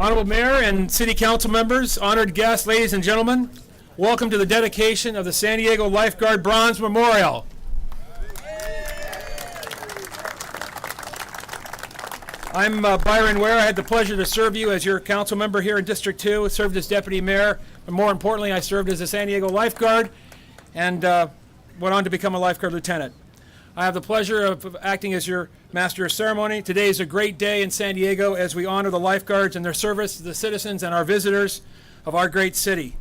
Honorable Mayor and City Council members, honored guests, ladies and gentlemen, welcome to the dedication of the San Diego Lifeguard Bronze Memorial. I'm Byron Ware. I had the pleasure to serve you as your council member here in District 2, served as deputy mayor, but more importantly, I served as a San Diego lifeguard and went on to become a lifeguard lieutenant. I have the pleasure of acting as your master of ceremony. Today is a great day in San Diego as we honor the lifeguards and their service to the citizens and our visitors of our great city.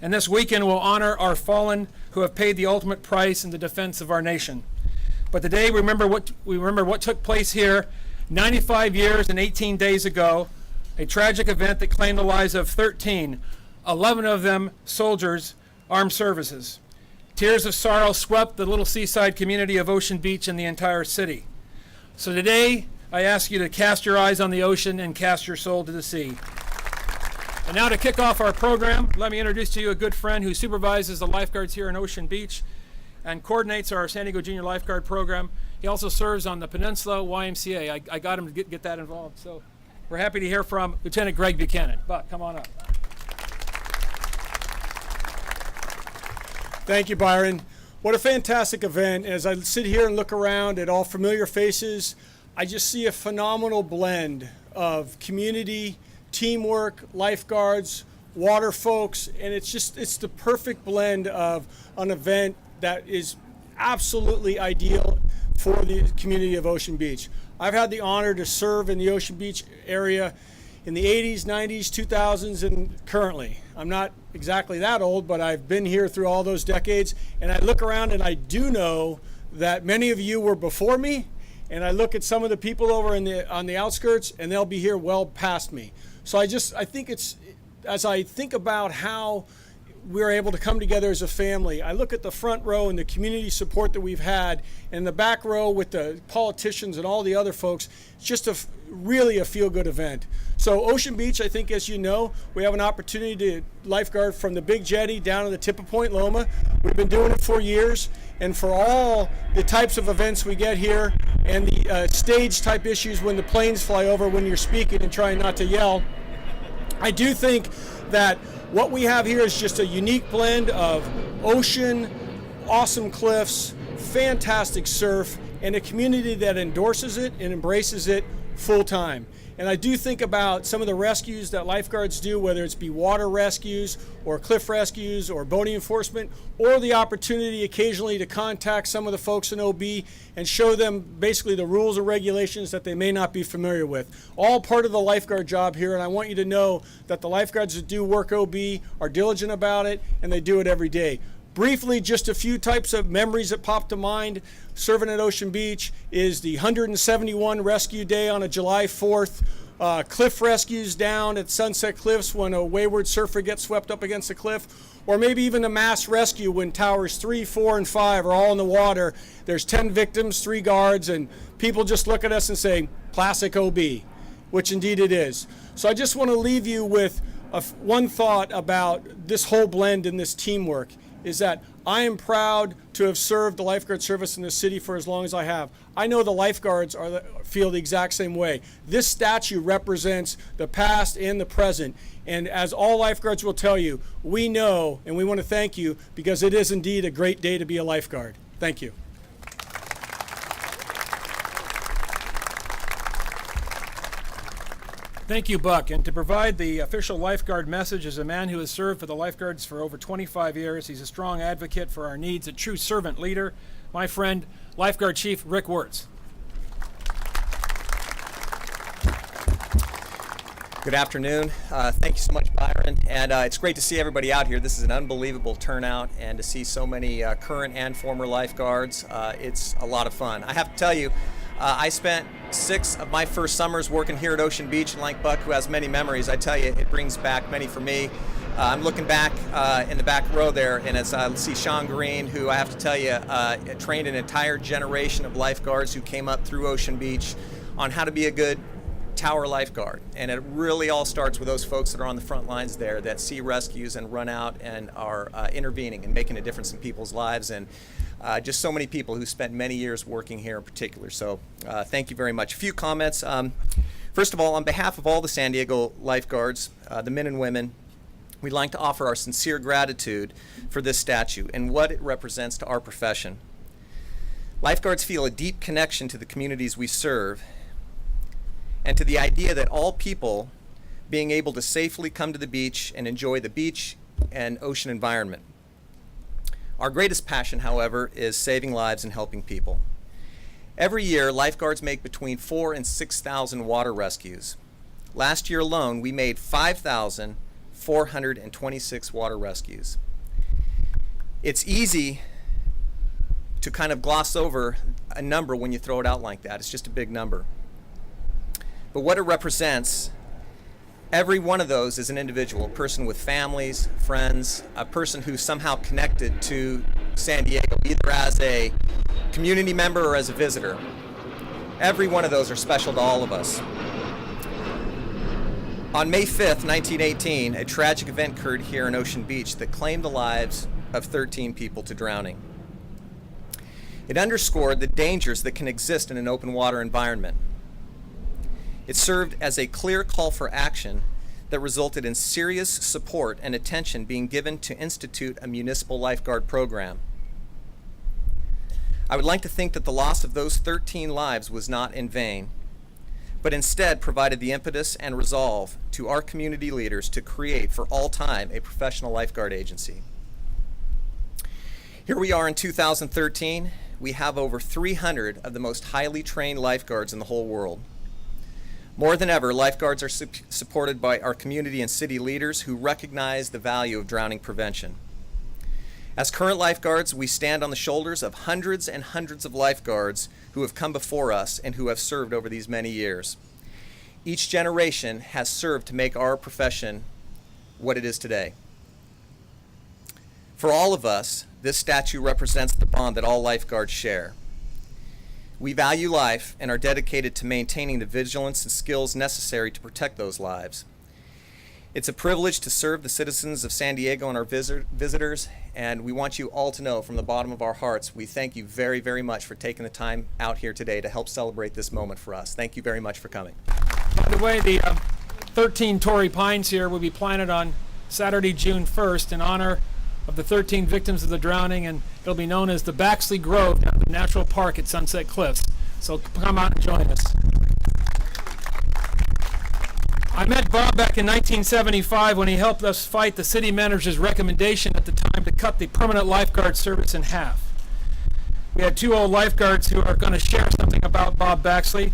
And this weekend we'll honor our fallen who have paid the ultimate price in the defense of our nation. But today we remember what took place here 95 years and 18 days ago, a tragic event that claimed the lives of 13, 11 of them soldiers, armed services. Tears of sorrow swept the little seaside community of Ocean Beach and the entire city. So today, I ask you to cast your eyes on the ocean and cast your soul to the sea. And now to kick off our program, let me introduce to you a good friend who supervises the lifeguards here in Ocean Beach and coordinates our San Diego Junior Lifeguard program. He also serves on the Peninsula YMCA. I got him to get that involved. So we're happy to hear from Lieutenant Greg Buchanan. Buck, come on up. Thank you, Byron. What a fantastic event. As I sit here and look around at all familiar faces, I just see a phenomenal blend of community, teamwork, lifeguards, water folks, and it's the perfect blend of an event that is absolutely ideal for the community of Ocean Beach. I've had the honor to serve in the Ocean Beach area in the 80s, 90s, 2000s, and currently. I'm not exactly that old, but I've been here through all those decades, and I look around and I do know that many of you were before me, and I look at some of the people over on the outskirts, and they'll be here well past me. So I think it's, as I think about how we're able to come together as a family, I look at the front row and the community support that we've had, and the back row with the politicians and all the other folks. It's just really a feel-good event. So Ocean Beach, I think, as you know, we have an opportunity to lifeguard from the Big Jetty down to the tip of Point Loma. We've been doing it for years, and for all the types of events we get here and the stage type issues when the planes fly over when you're speaking and trying not to yell, I do think that what we have here is just a unique blend of ocean, awesome cliffs, fantastic surf, and a community that endorses it and embraces it full time. And I do think about some of the rescues that lifeguards do, whether it's be water rescues or cliff rescues or boating enforcement, or the opportunity occasionally to contact some of the folks in OB and show them basically the rules and regulations that they may not be familiar with. All part of the lifeguard job here, and I want you to know that the lifeguards that do work OB are diligent about it, and they do it every day. Briefly, just a few types of memories that pop to mind. Serving at Ocean Beach is the 171 rescue day on a July 4th. Cliff rescues down at Sunset Cliffs when a wayward surfer gets swept up against the cliff. Or maybe even a mass rescue when towers 3, 4, and 5 are all in the water. There's 10 victims, 3 guards, and people just look at us and say, classic OB, which indeed it is. So I just want to leave you with one thought about this whole blend and this teamwork, is that I am proud to have served the lifeguard service in the city for as long as I have. I know the lifeguards feel the exact same way. This statue represents the past and the present. And as all lifeguards will tell you, we know and we want to thank you because it is indeed a great day to be a lifeguard. Thank you. Thank you, Buck. And to provide the official lifeguard message is a man who has served for the lifeguards for over 25 years. He's a strong advocate for our needs, a true servant leader. My friend, Lifeguard Chief Rick Wirtz. Good afternoon. Thank you so much, Byron. And it's great to see everybody out here. This is an unbelievable turnout, and to see so many current and former lifeguards, it's a lot of fun. I have to tell you, I spent 6 of my first summers working here at Ocean Beach, and like Buck, who has many memories, I tell you, it brings back many for me. I'm looking back in the back row there, and it's see Sean Green, who I have to tell you trained an entire generation of lifeguards who came up through Ocean Beach on how to be a good tower lifeguard. And it really all starts with those folks that are on the front lines there that see rescues and run out and are intervening and making a difference in people's lives. And just so many people who spent many years working here in particular. So thank you very much. A few comments. First of all, on behalf of all the San Diego lifeguards, the men and women, we'd like to offer our sincere gratitude for this statue and what it represents to our profession. Lifeguards feel a deep connection to the communities we serve and to the idea that all people being able to safely come to the beach and enjoy the beach and ocean environment. Our greatest passion, however, is saving lives and helping people. Every year, lifeguards make between 4,000 and 6,000 water rescues. Last year alone, we made 5,426 water rescues. It's easy to kind of gloss over a number when you throw it out like that. It's just a big number. But what it represents, every one of those is an individual, a person with families, friends, a person who's somehow connected to San Diego, either as a community member or as a visitor. Every one of those are special to all of us. On May 5th, 1918, a tragic event occurred here in Ocean Beach that claimed the lives of 13 people to drowning. It underscored the dangers that can exist in an open water environment. It served as a clear call for action that resulted in serious support and attention being given to institute a municipal lifeguard program. I would like to think that the loss of those 13 lives was not in vain, but instead provided the impetus and resolve to our community leaders to create for all time a professional lifeguard agency. Here we are in 2013. We have over 300 of the most highly trained lifeguards in the whole world. More than ever, lifeguards are supported by our community and city leaders who recognize the value of drowning prevention. As current lifeguards, we stand on the shoulders of hundreds and hundreds of lifeguards who have come before us and who have served over these many years. Each generation has served to make our profession what it is today. For all of us, this statue represents the bond that all lifeguards share. We value life and are dedicated to maintaining the vigilance and skills necessary to protect those lives. It's a privilege to serve the citizens of San Diego and our visitors, and we want you all to know from the bottom of our hearts, we thank you very, very much for taking the time out here today to help celebrate this moment for us. Thank you very much for coming. By the way, the 13 Torrey pines here will be planted on Saturday, June 1st in honor of the 13 victims of the drowning, and it'll be known as the Baxley Grove down at the National Park at Sunset Cliffs. So come out and join us. I met Bob back in 1975 when he helped us fight the city manager's recommendation at the time to cut the permanent lifeguard service in half. We had two old lifeguards who are going to share something about Bob Baxley.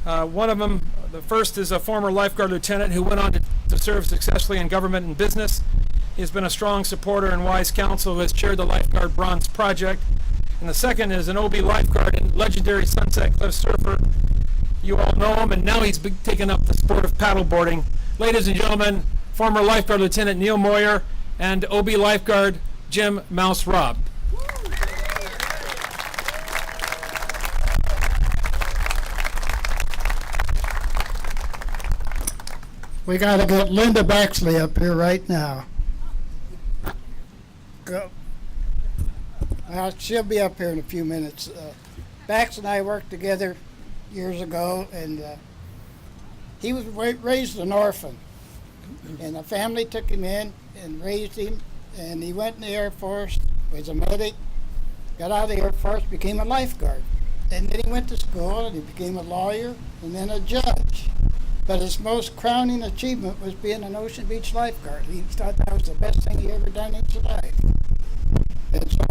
One of them, the first, is a former lifeguard lieutenant who went on to serve successfully in government and business. He has been a strong supporter and wise counsel who has chaired the Lifeguard Bronze Project. And the second is an OB lifeguard and legendary Sunset Cliff surfer. You all know him, and now he's taken up the sport of paddleboarding. Ladies and gentlemen, former lifeguard lieutenant Neil Moyer and OB lifeguard Jim Mouse Robb. We got to get Linda Baxley up here right now. Go. She'll be up here in a few minutes. Bax and I worked together years ago, and he was raised an orphan, and the family took him in and raised him, and he went in the Air Force, was a medic, got out of the Air Force, became a lifeguard, and then he went to school and he became a lawyer and then a judge. But his most crowning achievement was being an Ocean Beach lifeguard. He thought that was the best thing he ever done in his life. And so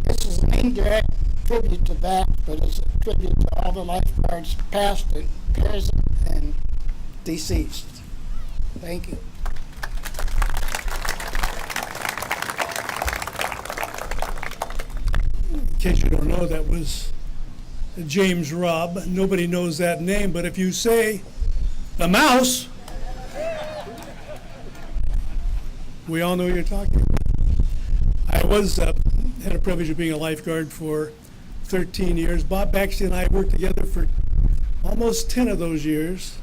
this is an indirect tribute to that, but it's a tribute to all the lifeguards past and present and deceased. Thank you. In case you don't know, that was James Robb. Nobody knows that name, but if you say the mouse, we all know what you're talking about. I had a privilege of being a lifeguard for 13 years. Bob Baxley and I worked together for almost 10 of those years,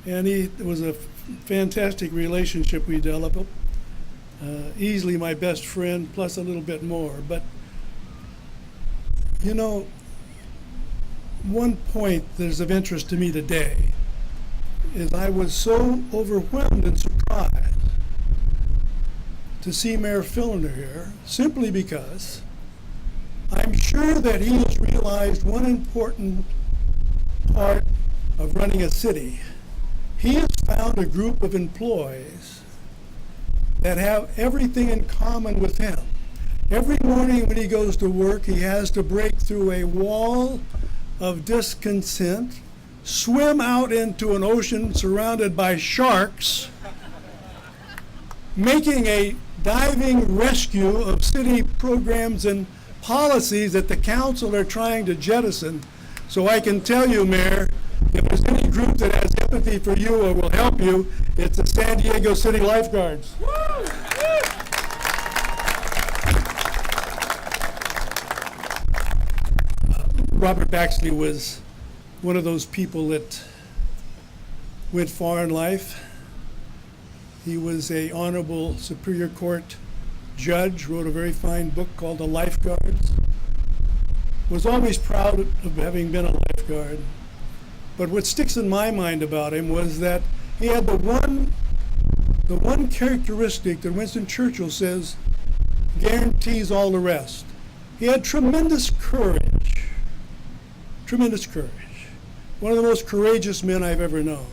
and it was a fantastic relationship we developed. Easily my best friend, plus a little bit more. But, you know, one point that is of interest to me today is I was so overwhelmed and surprised to see Mayor Filner here, simply because I'm sure that he has realized one important part of running a city. He has found a group of employees that have everything in common with him. Every morning when he goes to work, he has to break through a wall of discontent, swim out into an ocean surrounded by sharks, making a diving rescue of city programs and policies that the council are trying to jettison. So I can tell you, Mayor, if there's any group that has empathy for you or will help you, it's the San Diego City Lifeguards. Robert Baxley was one of those people that went far in life. He was a honorable Superior Court judge, wrote a very fine book called The Lifeguards. Was always proud of having been a lifeguard. But what sticks in my mind about him was that he had the one characteristic that Winston Churchill says guarantees all the rest. He had tremendous courage. Tremendous courage. One of the most courageous men I've ever known.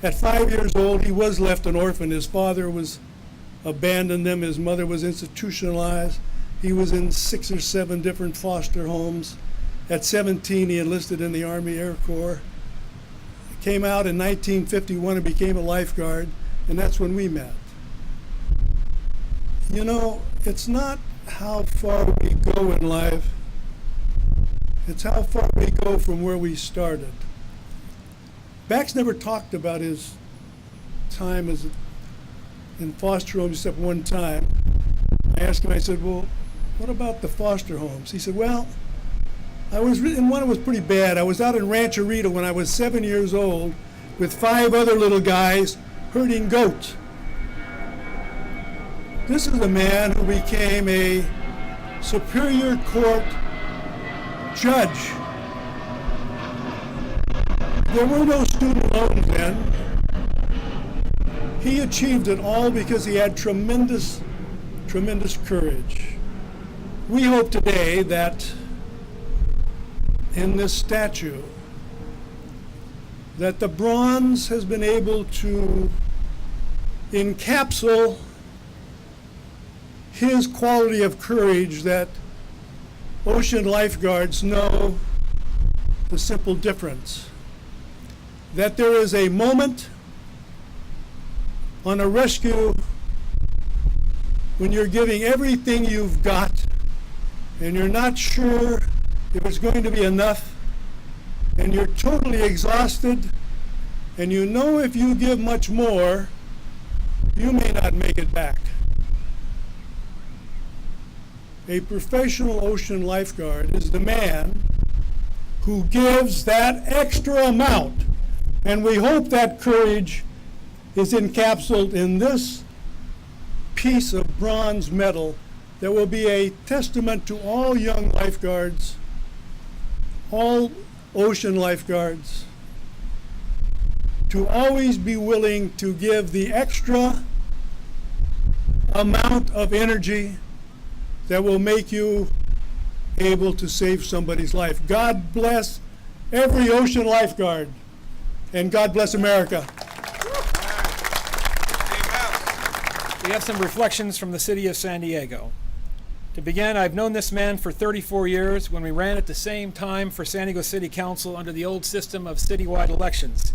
At 5 years old, he was left an orphan. His father was abandoned him. His mother was institutionalized. He was in 6 or 7 different foster homes. At 17, he enlisted in the Army Air Corps. He came out in 1951 and became a lifeguard, and that's when we met. You know, it's not how far we go in life, it's how far we go from where we started. Bax never talked about his time in foster homes except one time. I asked him, I said, well, what about the foster homes? He said, well, I was in one that was pretty bad. I was out in Rancherita when I was 7 years old with 5 other little guys herding goats. This is a man who became a Superior Court judge. There were no student loans then. He achieved it all because he had tremendous, tremendous courage. We hope today that in this statue that the bronze has been able to encapsulate his quality of courage, that ocean lifeguards know the simple difference. That there is a moment on a rescue when you're giving everything you've got and you're not sure if it's going to be enough, and you're totally exhausted, and you know if you give much more, you may not make it back. A professional ocean lifeguard is the man who gives that extra amount, and we hope that courage is encapsulated in this piece of bronze metal that will be a testament to all young lifeguards, all ocean lifeguards, to always be willing to give the extra amount of energy that will make you able to save somebody's life. God bless every ocean lifeguard, and God bless America. We have some reflections from the city of San Diego. To begin, I've known this man for 34 years when we ran at the same time for San Diego City Council under the old system of citywide elections.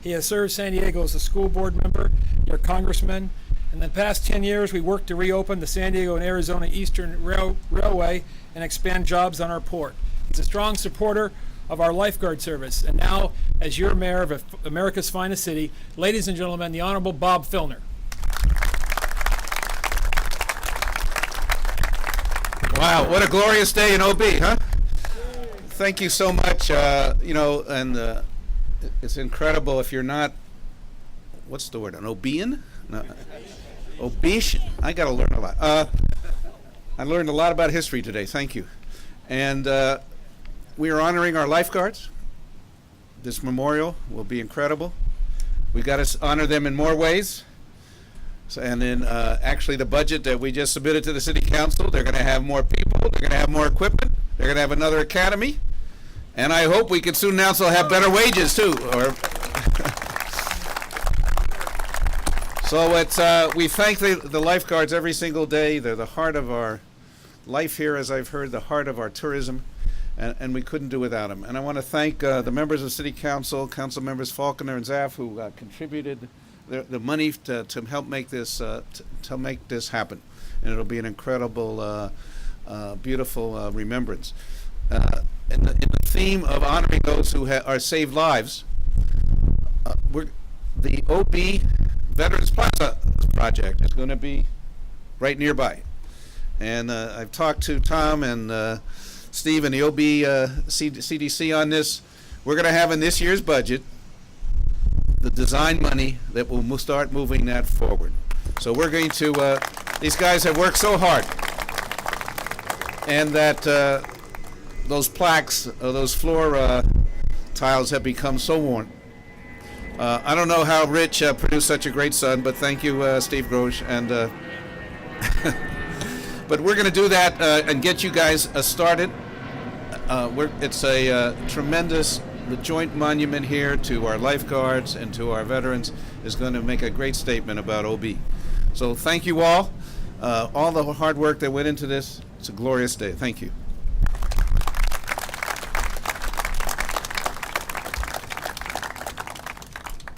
He has served San Diego as a school board member, your congressman. In the past 10 years, we worked to reopen the San Diego and Arizona Eastern Railway and expand jobs on our port. He's a strong supporter of our lifeguard service. And now, as your mayor of America's finest city, ladies and gentlemen, the Honorable Bob Filner. Wow, what a glorious day in OB, huh? Thank you so much. It's incredible if you're not, what's the word, an Obean? No. Obesian. I got to learn a lot. I learned a lot about history today. Thank you. And we are honoring our lifeguards. This memorial will be incredible. We got to honor them in more ways. So, and then actually the budget that we just submitted to the city council, they're going to have more people, they're going to have more equipment, they're going to have another academy, and I hope we can soon also have better wages too. So it's we thank the lifeguards every single day. They're the heart of our life here, as I've heard, the heart of our tourism, and we couldn't do without them. And I want to thank the members of City Council, Council members Faulconer and Zaff, who contributed the money to help make this to make this happen. And it'll be an incredible, beautiful remembrance. In the theme of honoring those who are saved lives, the OB Veterans Plaza project is going to be right nearby. And I've talked to Tom and Steve and the OB CDC on this. We're going to have in this year's budget the design money that will start moving that forward. So we're going to, these guys have worked so hard, and that those plaques, those floor tiles have become so worn. I don't know how Rich produced such a great son, but thank you, Steve Grosh. And but we're going to do that and get you guys started. It's a tremendous, the joint monument here to our lifeguards and to our veterans is going to make a great statement about OB. So thank you all the hard work that went into this. It's a glorious day. Thank you.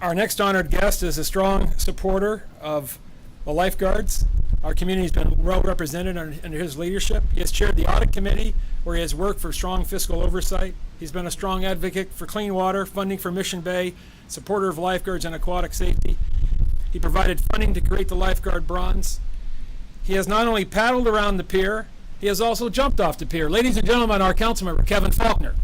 Our next honored guest is a strong supporter of the lifeguards. Our community has been well represented under his leadership. He has chaired the audit committee, where he has worked for strong fiscal oversight. He's been a strong advocate for clean water, funding for Mission Bay, supporter of lifeguards and aquatic safety. He provided funding to create the lifeguard bronze. He has not only paddled around the pier, he has also jumped off the pier. Ladies and gentlemen, our council member, Kevin Faulconer.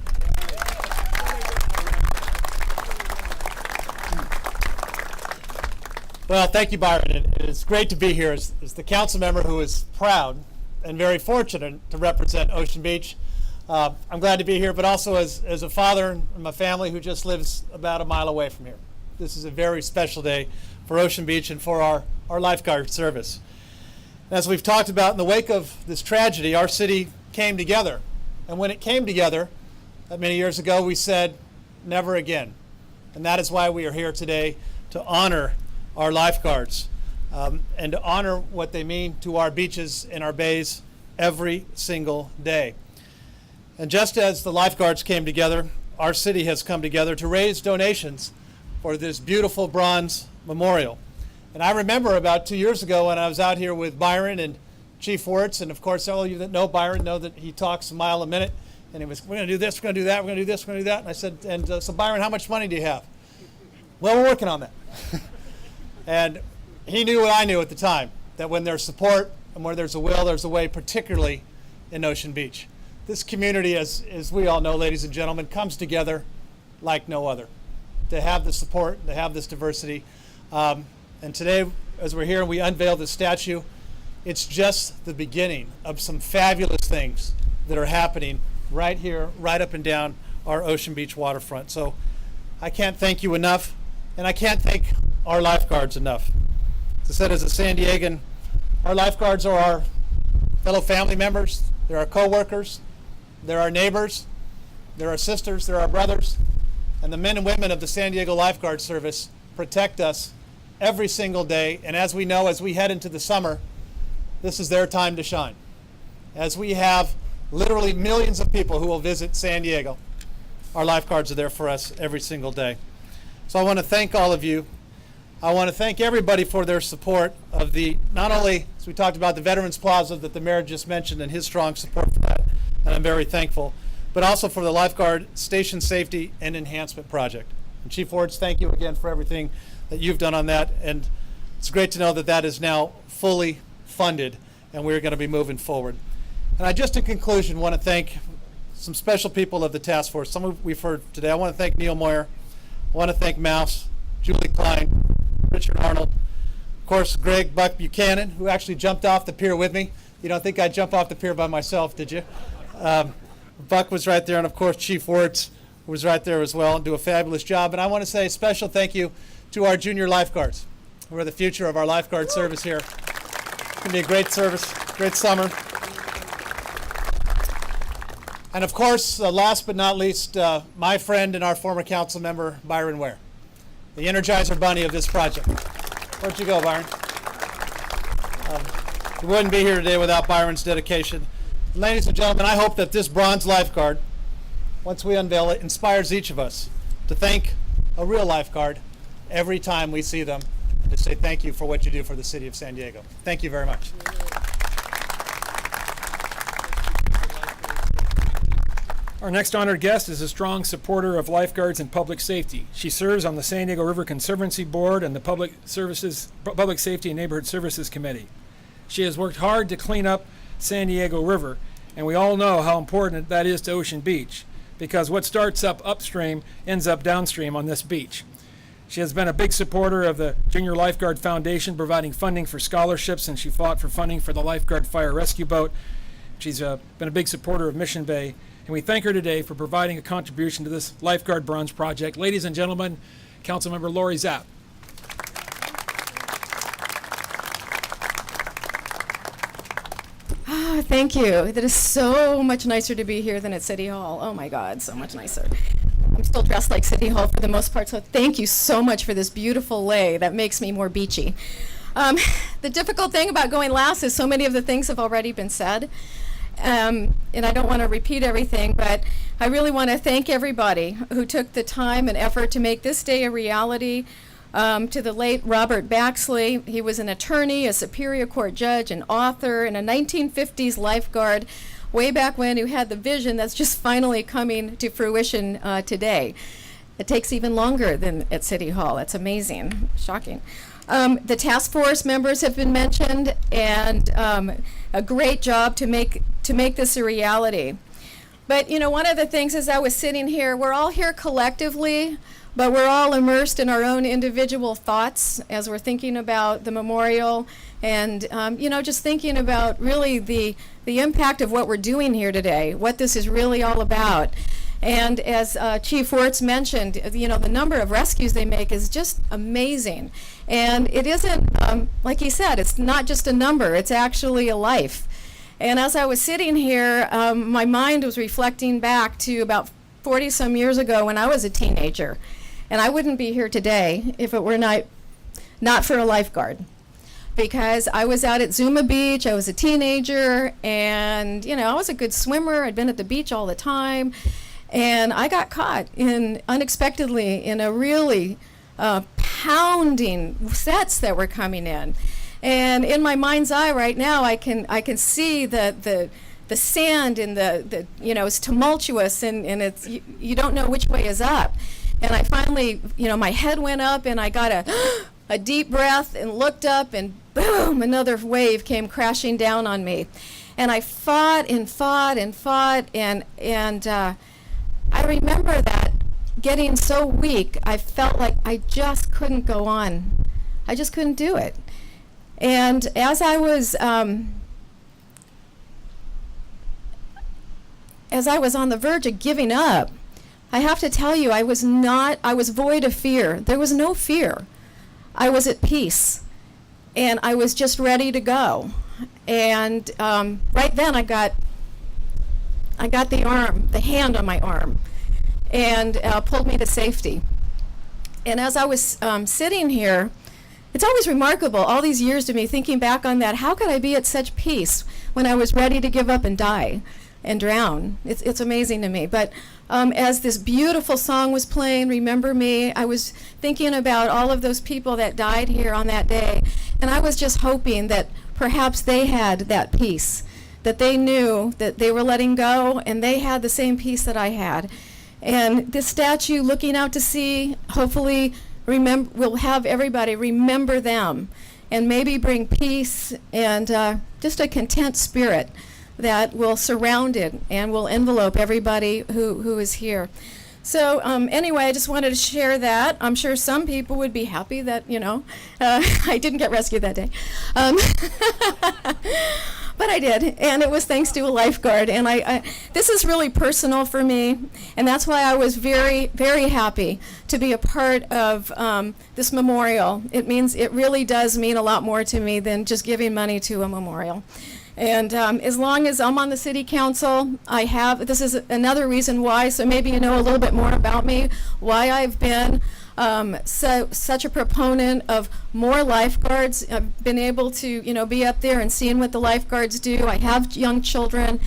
Well, thank you, Byron. It's great to be here as the council member who is proud and very fortunate to represent Ocean Beach. I'm glad to be here, but also as a father and my family who just lives about a mile away from here. This is a very special day for Ocean Beach and for our lifeguard service. As we've talked about, in the wake of this tragedy, our city came together. And when it came together many years ago, we said, never again. And that is why we are here today, to honor our lifeguards and to honor what they mean to our beaches and our bays every single day. And just as the lifeguards came together, our city has come together to raise donations for this beautiful bronze memorial. And I remember about 2 years ago when I was out here with Byron and Chief Wirtz, and of course all of you that know Byron know that he talks a mile a minute, and he was, we're going to do this, we're going to do that, we're going to do this, we're going to do that. And I said, so Byron, how much money do you have? Well, we're working on that. And he knew what I knew at the time, that when there's support and where there's a will, there's a way, particularly in Ocean Beach. This community, as we all know, ladies and gentlemen, comes together like no other. To have the support, to have this diversity. And today, as we're here and we unveil the statue, it's just the beginning of some fabulous things that are happening right here, right up and down our Ocean Beach waterfront. So I can't thank you enough, and I can't thank our lifeguards enough. As I said, as a San Diegan, our lifeguards are our fellow family members, they're our co-workers, they're our neighbors, they're our sisters, they're our brothers, and the men and women of the San Diego Lifeguard Service protect us every single day. And as we know, as we head into the summer, this is their time to shine. As we have literally millions of people who will visit San Diego, our lifeguards are there for us every single day. So I want to thank all of you. I want to thank everybody for their support of the, not only, as we talked about, the Veterans Plaza that the mayor just mentioned and his strong support for that, and I'm very thankful, but also for the Lifeguard Station Safety and Enhancement Project. And Chief Wirtz, thank you again for everything that you've done on that, and it's great to know that that is now fully funded and we're going to be moving forward. And I just in conclusion want to thank some special people of the task force. Some we've heard today. I want to thank Neil Moyer. I want to thank Mouse, Julie Klein, Richard Arnold, of course Greg Buck Buchanan, who actually jumped off the pier with me. You don't think I'd jump off the pier by myself, did you? Buck was right there, and of course Chief Wirtz was right there as well and do a fabulous job. And I want to say a special thank you to our junior lifeguards, who are the future of our lifeguard service here. It's going to be a great service, great summer. And of course, last but not least, my friend and our former council member, Byron Ware, the Energizer Bunny of this project. Where'd you go, Byron? We wouldn't be here today without Byron's dedication. Ladies and gentlemen, I hope that this bronze lifeguard, once we unveil it, inspires each of us to thank a real lifeguard every time we see them, and to say thank you for what you do for the city of San Diego. Thank you very much. Our next honored guest is a strong supporter of lifeguards and public safety. She serves on the San Diego River Conservancy Board and the Public Safety and Neighborhood Services Committee. She has worked hard to clean up San Diego River, and we all know how important that is to Ocean Beach, because what starts up upstream ends up downstream on this beach. She has been a big supporter of the Junior Lifeguard Foundation, providing funding for scholarships, and she fought for funding for the Lifeguard Fire Rescue Boat. She's been a big supporter of Mission Bay, and we thank her today for providing a contribution to this Lifeguard Bronze project. Ladies and gentlemen, Councilmember Lori Zapp. Oh, thank you. That is so much nicer to be here than at City Hall. Oh my God, so much nicer. I'm still dressed like City Hall for the most part, so thank you so much for this beautiful lay. That makes me more beachy. The difficult thing about going last is so many of the things have already been said. And I don't want to repeat everything, but I really want to thank everybody who took the time and effort to make this day a reality. To the late Robert Baxley, he was an attorney, a Superior Court judge, an author, and a 1950s lifeguard way back when, who had the vision that's just finally coming to fruition today. It takes even longer than at City Hall. It's amazing, shocking. The task force members have been mentioned, and a great job to make this a reality. But you know, one of the things as I was sitting here, we're all here collectively, but we're all immersed in our own individual thoughts as we're thinking about the memorial, and you know, just thinking about really the impact of what we're doing here today, what this is really all about. And as Chief Wirtz mentioned, you know, the number of rescues they make is just amazing. And it isn't, like he said, it's not just a number, it's actually a life. And as I was sitting here, my mind was reflecting back to about 40 some years ago when I was a teenager. And I wouldn't be here today if it were not for a lifeguard. Because I was out at Zuma Beach, I was a teenager, and you know, I was a good swimmer, I'd been at the beach all the time. And I got caught unexpectedly in a really pounding sets that were coming in. And in my mind's eye right now, I can see the sand and the you know, it's tumultuous, and it's you don't know which way is up. And I finally, you know, my head went up and I got a deep breath and looked up, and boom, another wave came crashing down on me. And I fought and fought and fought, and I remember that getting so weak, I felt like I just couldn't go on. I just couldn't do it. And as I was on the verge of giving up, I have to tell you, I was void of fear. There was no fear. I was at peace, and I was just ready to go. And right then I got the hand on my arm, and pulled me to safety. And as I was sitting here, it's always remarkable, all these years to me, thinking back on that, how could I be at such peace when I was ready to give up and die and drown? It's amazing to me. But as this beautiful song was playing, Remember Me, I was thinking about all of those people that died here on that day, and I was just hoping that perhaps they had that peace, that they knew that they were letting go, and they had the same peace that I had. And this statue looking out to sea, hopefully will have everybody remember them, and maybe bring peace and just a content spirit that will surround it and will envelope everybody who is here. So anyway, I just wanted to share that. I'm sure some people would be happy that, you know, I didn't get rescued that day. But I did, and it was thanks to a lifeguard. And this is really personal for me, and that's why I was very, very happy to be a part of this memorial. It really does mean a lot more to me than just giving money to a memorial. And as long as I'm on the city council, this is another reason why, so maybe you know a little bit more about me, why I've been such a proponent of more lifeguards. I've been able to, be up there and seeing what the lifeguards do. I have young children,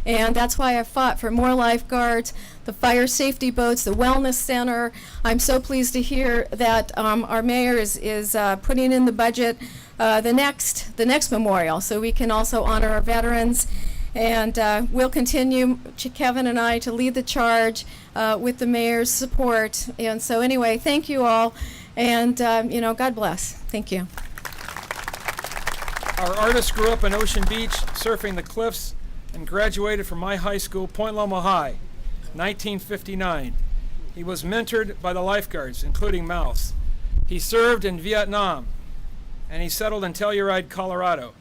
and that's why I fought for more lifeguards, the fire safety boats, the wellness center. I'm so pleased to hear that our mayor is putting in the budget the next memorial, so we can also honor our veterans. And we'll continue, Kevin and I, to lead the charge with the mayor's support. And so anyway, thank you all, and God bless. Thank you. Our artist grew up in Ocean Beach, surfing the cliffs, and graduated from my high school, Point Loma High, 1959. He was mentored by the lifeguards, including Mouse. He served in Vietnam, and he settled in Telluride, Colorado.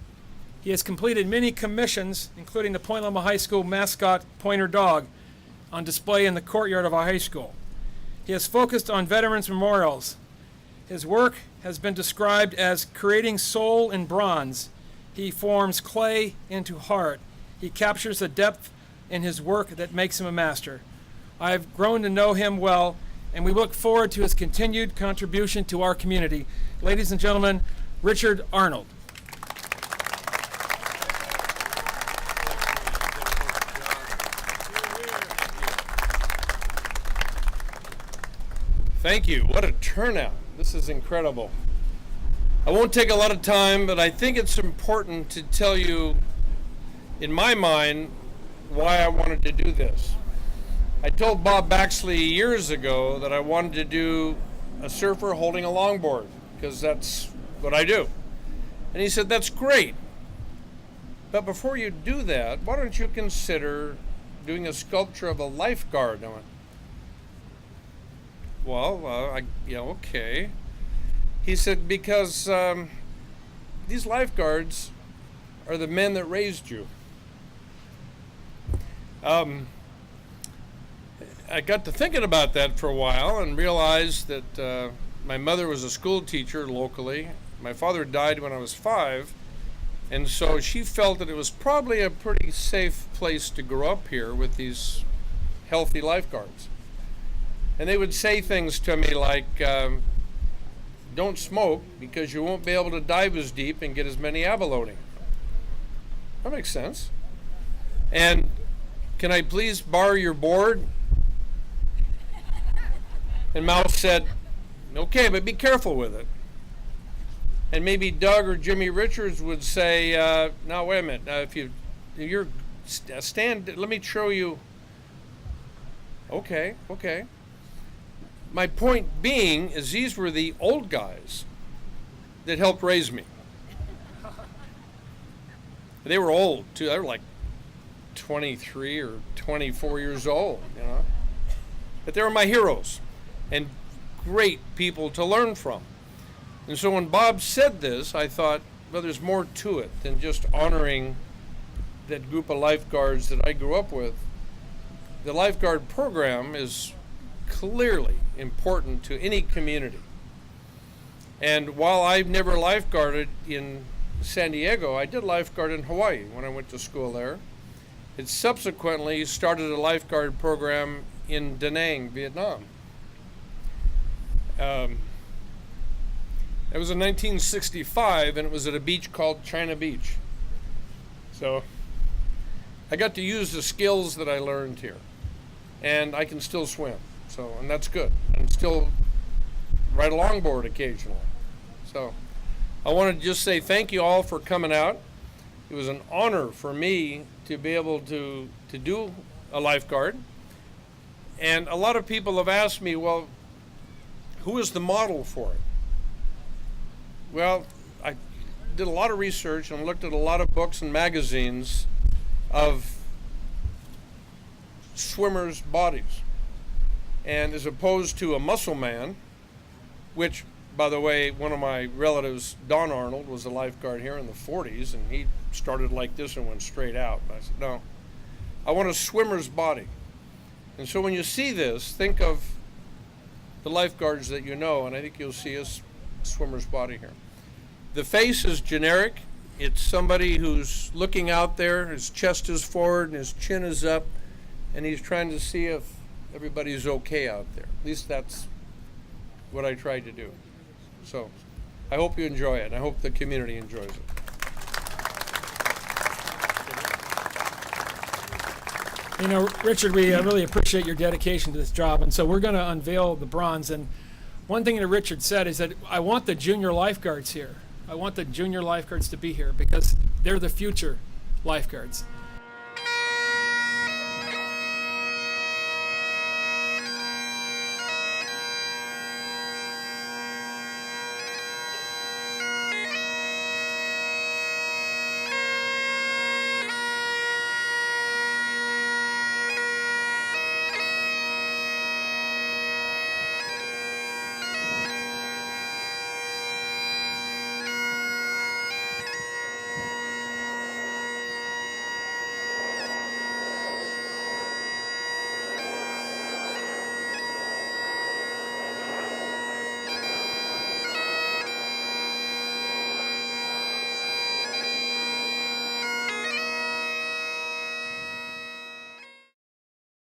He has completed many commissions, including the Point Loma High School mascot pointer dog on display in the courtyard of our high school. He has focused on veterans memorials. His work has been described as creating soul in bronze. He forms clay into heart. He captures the depth in his work that makes him a master. I've grown to know him well, and we look forward to his continued contribution to our community. Ladies and gentlemen, Richard Arnold. Thank you. What a turnout. This is incredible. I won't take a lot of time, but I think it's important to tell you, in my mind, why I wanted to do this. I told Bob Baxley years ago that I wanted to do a surfer holding a longboard, because that's what I do. And he said, that's great. But before you do that, why don't you consider doing a sculpture of a lifeguard? I went, well, okay. He said, because these lifeguards are the men that raised you. I got to thinking about that for a while and realized that my mother was a school teacher locally. My father died when I was 5, and so she felt that it was probably a pretty safe place to grow up here with these healthy lifeguards. And they would say things to me like, don't smoke because you won't be able to dive as deep and get as many abalone. That makes sense. And can I please borrow your board? And Mouse said, okay, but be careful with it. And maybe Doug or Jimmy Richards would say, now wait a minute, if you're stand, let me show you. Okay. My point being is these were the old guys that helped raise me. They were old too. They were like 23 or 24 years old, But they were my heroes and great people to learn from. And so when Bob said this, I thought, well, there's more to it than just honoring that group of lifeguards that I grew up with. The lifeguard program is clearly important to any community. And while I've never lifeguarded in San Diego, I did lifeguard in Hawaii when I went to school there. It subsequently started a lifeguard program in Da Nang, Vietnam. It was in 1965, and it was at a beach called China Beach. So I got to use the skills that I learned here, and I can still swim. And that's good. And still ride a longboard occasionally. So I want to just say thank you all for coming out. It was an honor for me to be able to do a lifeguard. And a lot of people have asked me, well, who is the model for it? Well, I did a lot of research and looked at a lot of books and magazines of swimmers' bodies. And as opposed to a muscle man, which by the way, one of my relatives, Don Arnold, was a lifeguard here in the 40s, and he started like this and went straight out. And I said, no, I want a swimmer's body. And so when you see this, think of the lifeguards that you know, and I think you'll see a swimmer's body here. The face is generic. It's somebody who's looking out there, his chest is forward and his chin is up, and he's trying to see if everybody's okay out there. At least that's what I tried to do. So I hope you enjoy it, and I hope the community enjoys it. You know, Richard, we really appreciate your dedication to this job, and so we're going to unveil the bronze. And one thing that Richard said is that I want the junior lifeguards here. I want the junior lifeguards to be here because they're the future lifeguards.